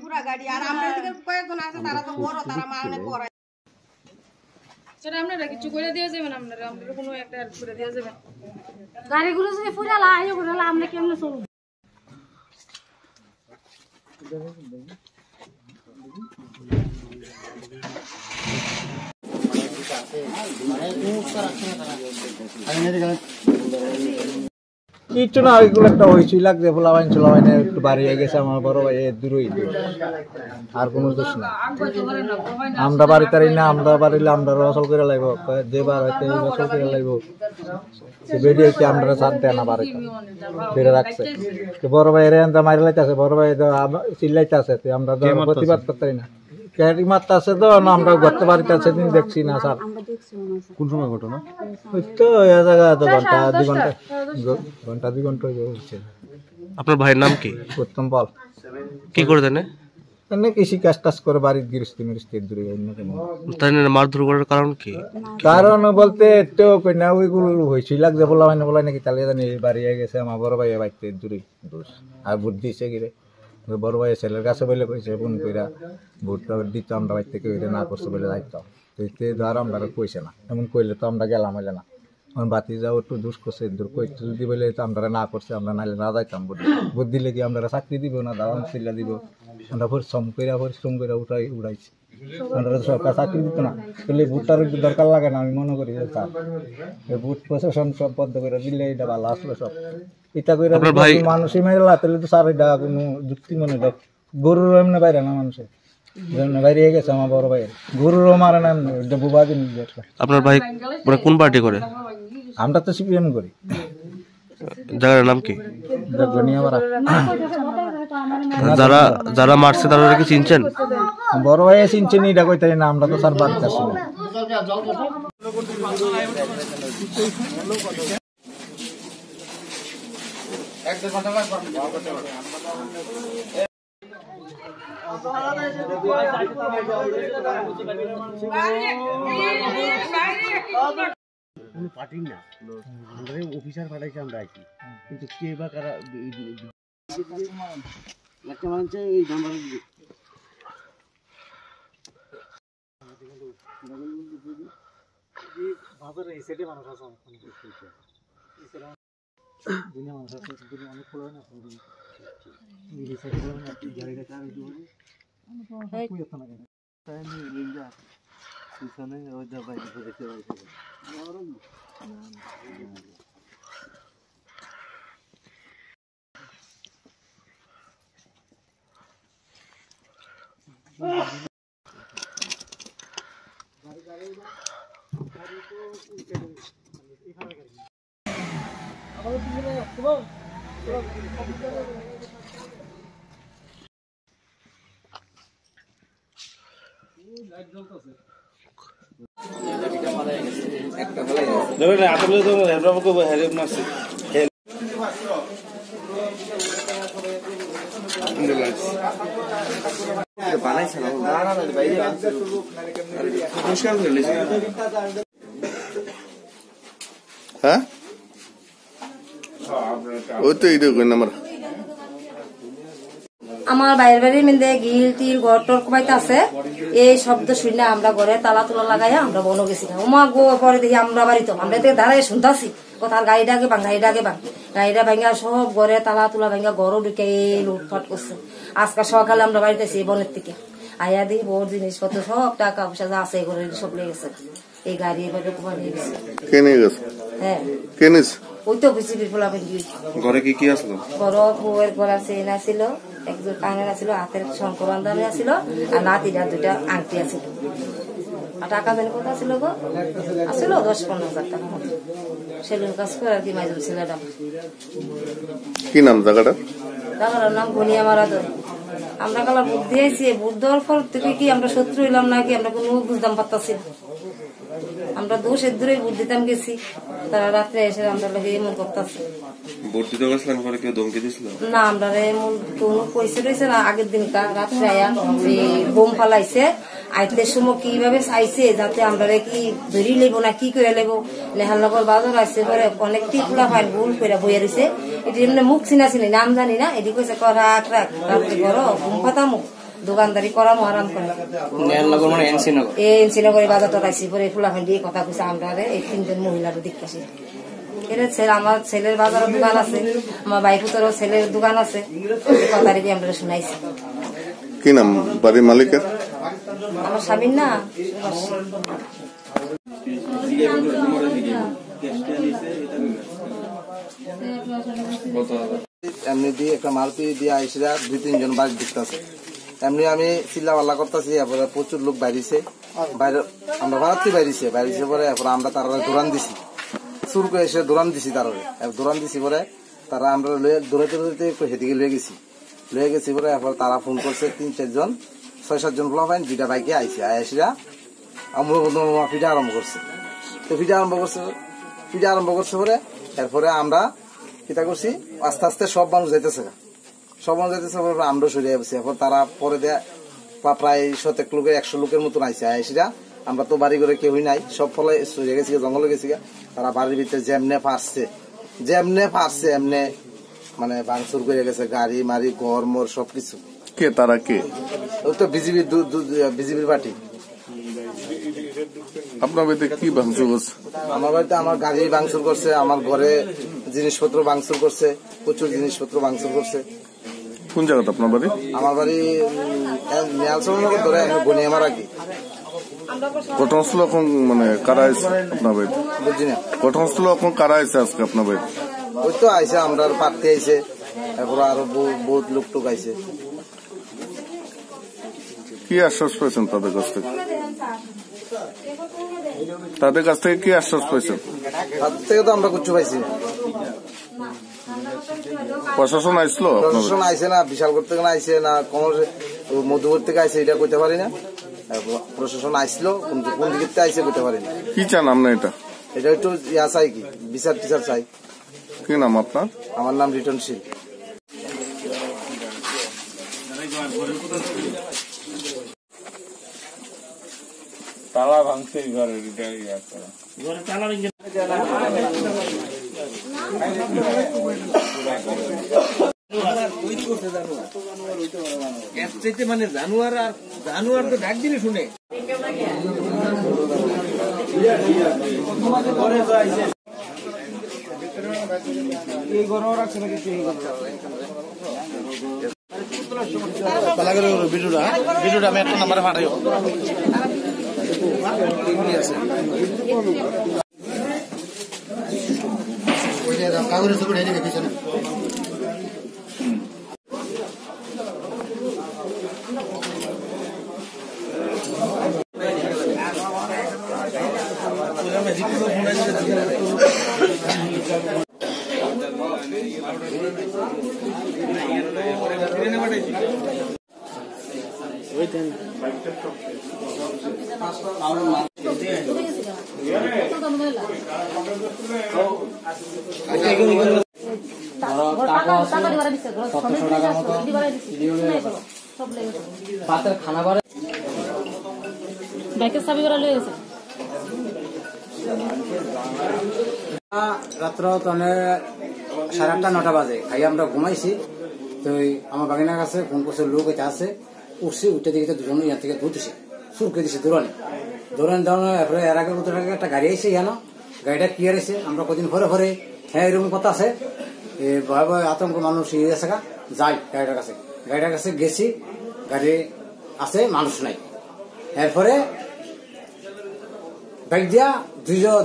পুরা গাড়ি আর আমরা এদিকে কয়েকজন আছে তারা তো বড় তারা মা অনেক বড় সেটা আপনারা কিছু করে দিয়ে যাবেন আপনারা কোনো একটা হেল্প করে দিয়ে যাবেন গাড়িগুলো যদি ফুরালা আইও ফুরালা আমরা কেমনে চলব কিছু না ওইগুলো একটা হয়েছিল লাগছে ফোলাবাইন চোলাবাইনে একটু বাড়িয়ে গেছে আমার বড় ভাই দূরই আর কোনো দোষ না আমরা বাড়িতে না আমরা বাড়িলে আমরা রসল করে লাগবো যে বার হইতে রসল করে লাগবো সে বেরিয়ে আমরা সাথ দেয় না বাড়িতে বেড়ে রাখছে বড় ভাই এর মারি লাইতেছে বড় ভাই চিল্লাইতে আছে আমরা প্রতিবাদ করতে না ক্যারি মারতে আছে তো আমরা ঘরতে বাড়িতে আছে দিন দেখছি না স্যার কোন সময় ঘটনা ওই তো এই জায়গা তো ঘন্টা 2 ঘন্টা হচ্ছে। আপনার ভাইয়ের নাম কি? উত্তম পাল। কি করে দেন? এনে কৃষি কাজ টাজ করে বাড়ির গৃহস্থী মিষ্টি দূরে তাই মারধর করার কারণ কি? কারণ বলতে তো কই না ওইগুলো হয়েছিল লাগছে বলা হয় না বলা নাকি তাহলে জানি বাড়ি গেছে আমার বড় ভাই বাড়িতে দূরে আর ভোট দিয়েছে কি রে বড় ভাই ছেলের কাছে বলে কইছে ফোন কইরা ভোটটা দিত আমরা বাড়ি থেকে না করছে বলে যাইতাম তো ধর আমরা কইছে না এমন কইলে তো আমরা গেলাম হইলে না আমার বাতি যাও একটু দুষ করছে দূর কইতে যদি বলে তো আমরা না করছে আমরা নাইলে না যাইতাম ভোট দিলে কি আমরা চাকরি দিব না দালান চিল্লা দিব আমরা পরিশ্রম করে উড়াইছি আমরা সরকার চাকরি দিত না তাহলে ভোটটার দরকার লাগে না আমি মনে করি যে স্যার ভোট প্রশাসন সব বদ্ধ করে দিলে এটা ভালো আসলে সব এটা করে মানুষই মেলা তাহলে তো স্যার এটা কোনো যুক্তি মনে দেখ গরুর এমনি বাইরে না মানুষের বাইরে গেছে আমার বড় ভাইয়ের গরুরও মারে না বুবা জিনিস। আপনার ভাই কোন পার্টি করে? আমরা তো সিপিএম করি। জায়গার নাম কি? যারা যারা মারছে তারা কি চিনছেন? বড় ভাই চিনছেন এটা কইতে না আমরা তো স্যার বাড়তে আসি না। পার্টি না আমরা অফিসার পাঠাইছি আমরা আইছি কিন্তু কে বা কারা একটা মানুষ এই নাম্বার ভাবের এই সেটে মানুষ আছে দুনিয়া মানুষ আছে দুনিয়া অনেক খোলা না এই সেটে না জায়গা কার দিবে আমি কই এত না কেন তাই আমি লিঙ্গা পিছনে ওই দা বাইরে পড়েছে হ্যাঁ ওই তো এইটা নাম্বার আমার বাইরের বাড়ির মধ্যে গিল টিল ঘর টর কমাইতে আছে এই শব্দ শুনে আমরা ঘরে তালা তুলা লাগাইয়া আমরা বন গেছি ওমা গো পরে দেখি আমরা বাড়িতে আমরা থেকে দাঁড়াই শুনতেছি কোথার গাড়িটাকে গাড়িটা ভাঙ্গা সব ঘরে তালা তুলা ভাঙ্গা ঘরও ঢুকে লুটফাট করছে আজকে সকালে আমরা বাড়িতে আছি বনের থেকে আয়া দিই বড় জিনিসপত্র সব টাকা পয়সা যা আছে ঘরে সব লেগে গেছে এই গাড়ি এভাবে কমা নিয়ে গেছে হ্যাঁ ওই তো বেশি বিফলা ঘরে কি কি আসলো? বড় বউয়ের গলা চেন আছিল একজন কানের আছিল হাতের শঙ্খ বান্ধানি আছিল আর নাতিটা 2টা আংটি আছিল আর টাকা জানি কত আছিল গো আছিল 10-15,000 টাকা মতো সেলুন কাজ করে আর কি মাইজুল ছেলেটা কি নাম জায়গাটার নাম ঘনিয়া মারা দই আমরা কালা বুধ দিয়েছি বুধ দেওয়ার পর থেকে কি আমরা শত্রু হইলাম নাকি আমরা কোনো বুঝতাম পারতাছি আমরা দোষের দূরে বুধ দিতাম গেছি তারা রাত্রে এসে আমরা এমন করতেছি ভোট দিতে গেছিলেন পরে কেউ ধমকি দিছিল? না আমরা কোনো পয়সা রয়েছে না। আগের দিন রাত্রে আয়া বোম ফালাইছে, আইতে সময় কিভাবে চাইছে যাতে আমরা কি ধরি লেবো না কি করে লেবো। নেহালনগর বাজার আসছে পরে অনেকটি খোলা ফাইল ভুল করে বইয়া রয়েছে। এটি এমনি মুখ চিনা চিনি নাম জানি না। এটি কইছে রাখ রাখ রাত্রে ঘর ঘুম পাতামো দোকানদারি করা মহারাম করে এনসিনগরে বাজারটা রাখছি পরে খোলা ফাইল দিয়ে কথা কইছে। আমরা এই 3 জন মহিলার দেখতেছি। আমার ছেলের বাজারের দোকান আছে, আমার বাইপুতেরও ছেলের দোকান আছে, কথাটি আমরা শুনাইছি। কি নাম বাড়ির মালিকের? আমার স্বামীর না এমনি দিয়ে একটা মারুতি দিয়ে আইসিরা 2-3 জন বাড়ি ঢুকতেছে। এমনি আমি চিল্লা পাল্লা করতেছি, এরপরে প্রচুর লোক বাইরেছে, বাইরে আমরা ভারতই বাইরেছে পরে এরপরে আমরা তারা দৌড়ান দিছি, চুর করে এসে দৌড়ান দিছি। তারা দৌড়ান দিছি পরে তারা আমরা দৌড়াইতে দৌড়াইতে একটু হেদিকে লয়ে গেছি পরে এরপর তারা ফোন করছে 3-4 জন 6-7 জন ফোলা পাইন 2টা বাইকে আইসে আইসিরা আমরা ফিটা আরম্ভ করছে। তো ফিটা আরম্ভ করছে পরে এরপরে আমরা কিতা করছি আস্তে আস্তে সব মানুষ যাইতেছে আমরা সরিয়ে আসছি। এরপর তারা পরে দেয়া প্রায় 100 লোকের 100 লোকের মতন আইসে আইসিরা আমরা তো বাড়ি ঘরে কেউই নাই, সব ফলে সরিয়ে গেছি, জঙ্গলে গেছি। তারা বাড়ির ভিতরে যেমনে পারছে এমনে মানে ভাঙচুর করে গেছে, গাড়ি মারি ঘর মোর সবকিছু। কে তারা? কে? ওই তো বিজেপির পার্টি। আপনার বাড়িতে কি ভাঙচুর করছে? আমার বাড়িতে আমার গাড়ি ভাঙচুর করছে, আমার ঘরে জিনিসপত্র ভাঙচুর করছে, প্রচুর জিনিসপত্র ভাঙচুর করছে। কোন জায়গাতে আপনার বাড়ি? আমার বাড়ি নিয়ালসনগর ধরে বনিয়ামার আগে। ঘটনাস্থল এখন মানে কারা আছে আপনার বাড়িতে? বুঝছি না ঘটনাস্থল এখন কারা আছে আজকে আপনার বাড়িতে? ওই তো আইসে আমরা পার্টি আইসে, এরপর আরো বহুত লোক টোক আইসে। কি আশ্বাস পেয়েছেন তাদের কাছ থেকে? কি আশ্বাস পেয়েছেন? তাদের থেকে তো আমরা কিছু পাইছি না। প্রশাসন আইসলো? প্রশাসন আইসে না, বিশাল করতে আইসে না, কোন মধ্যবর্তী থেকে আইসে এটা কইতে পারি না। প্রশাসন আইসলো কোন দিকে আইসে কইতে পারি না। কি চান আপনি? এটা একটু ইয়া চাই, কি বিচার টিচার চাই। কি নাম আপনার? আমার নাম রিটনশীল। তালা ভাঙছে ঘরে মানে জানুয়ার তো ডাক দিলে শুনে ভিডিওটা আমি একটা নাম্বারে পাঠাই। কাগজের ছবি ঢেলে রেখেছে না। রাত্র তনে 8:30-9টা বাজে খাই আমরা ঘুমাইছি। তো আমার বাগিনার কাছে ফোন করছে, লোক এটা আছে, উঠছি, উঠে দিকে দুজন ইয়ার থেকে ধরতেছে, সুর করে দিছে দৌড়ানি এরপরে এর আগে একটা গাড়ি আইসে জানো, গাড়িটা কি আছে আমরা কদিন পরে হ্যাঁ এরকম কথা আছে, ভয়াবহ আতঙ্ক মানুষ ইয়ে আছে যাই গাড়িটার কাছে গেছি, গাড়ি আছে মানুষ নাই। এরপরে বাইক দিয়া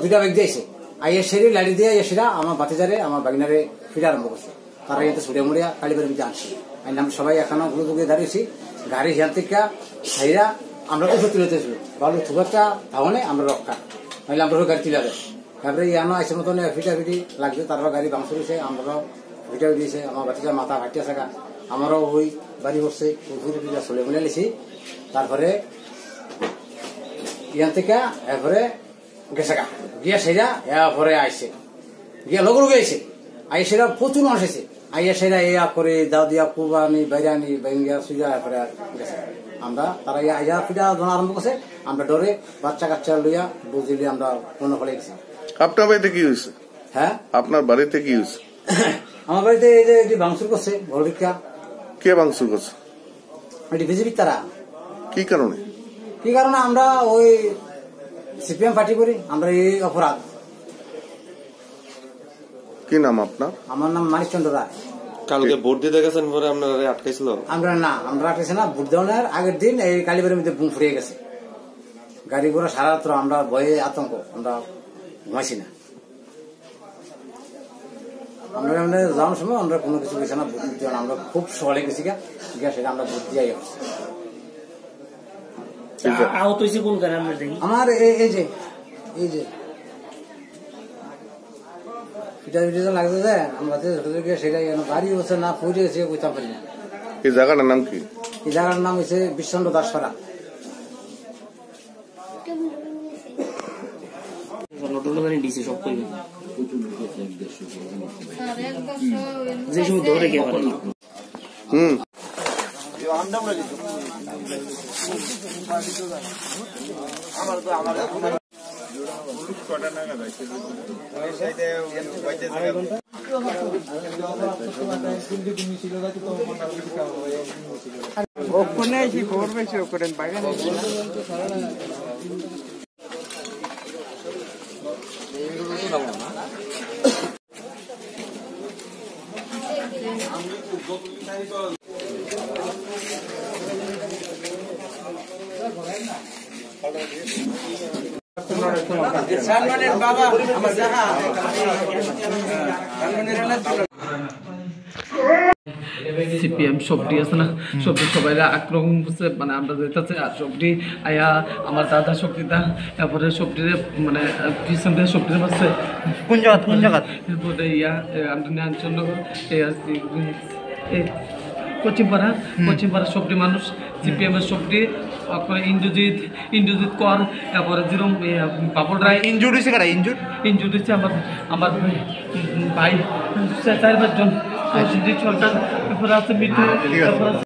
দুইটা বাইক দিয়েছে, আইয়া সেরি লাইট দিয়ে এসেরা আমার বাতিজারে আমার বাগিনারে ফিরে আরম্ভ করছে। তারা এতে ছুটে মুড়িয়া কালীবাড়ির মধ্যে আনছি। আমরা সবাই এখনো গুলো দাঁড়িয়েছি, গাড়ি হিয়ার থেকে সাইরা আমরা তো তুলে দিয়েছিল ভালো থুবারটা ধাওয়ানে আমরা রক্ষা নাহলে আমরা গাড়ি তুলে দেয়। তারপরে ইয়ানো আইসে মতন ফিটাফিটি লাগছে, তারপর গাড়ি বাংশ দিয়েছে, আমরাও ফিটাও দিয়েছে, আমার বাতিজার মাথা ভাটিয়া থাকা আমারও ওই বাড়ি বসছে, চলে মিলে নিছি। তারপরে ইয়ান থেকে এরপরে গেছে গিয়া সেরা এরপরে আইসে গিয়া লগে আইসে আইসেরা প্রচুর মানুষ এসে আইসেরা ইয়া করে দাও দিয়া কুরবানি বাইরানি বাইঙ্গা সুজা করে গেছে আমরা তারা আইয়া পিঠা ধোনা আরম্ভ করছে আমরা ডরে বাচ্চা কাচ্চা লইয়া বুঝিলি আমরা মনে ফলে গেছি। আপনার বাড়িতে কি হয়েছে? হ্যাঁ আপনার বাড়িতে কি হয়েছে? আমার বাড়িতে এই যে ভাঙচুর করছে ঘর ভিক্ষা। কে ভাঙচুর করছে? এটি বিজেপি তারা। কি কারণে? কি কারণে আমরা ওই সিপিএম পার্টি করি, আমরা এই অপরাধ। কি নাম আপনার? আমার নাম মানিকচন্দ্র রায়। কালকে ভোট দিতে গেছেন পরে আপনারা আটকাইছিল? আমরা আটকেছি না, ভোট দেওয়ার আগের দিন এই কালীবাড়ির মধ্যে বুম ফুরিয়ে গেছে, গাড়ি ঘোড়া সারা রাত্র আমরা ভয়ে আতঙ্ক, আমরা ঘুমাইছি না। আমরা যাওয়ার সময় আমরা কোনো কিছু গেছি না, ভোট দিতে আমরা খুব সকালে গেছি সেটা আমরা ভোট দিয়ে আসছি। আমার এই যে লাগছে যে আমরা সেটাই বাড়ি হচ্ছে না ফুটে গেছে বুঝতে পারি না। এই জায়গাটার নাম কি? এই জায়গার নাম হচ্ছে বিশ্বচন্দ্র দাসপাড়া। সিপিএম সবটি আছে না, সবটি সবাই আক্রমণ করছে, মানে আমরা যেতেছে আর সবটি আয়া আমার দাদা শক্তিদা, তারপরে সবটি মানে পিছন থেকে সবটি পাচ্ছে কোন জায়গা এরপরে আমরা ন্যানচন্দ্রগর এই পশ্চিমপাড়া সবটি মানুষ সিপিএমের সবটি, তারপরে ইন্দ্রজিৎ কর, তারপরে যেরকম পাপড় রায়। ইনজুর হয়েছে আমার ভাই 4-5 জন। সরকার তারপরে আছে মিঠু, তারপরে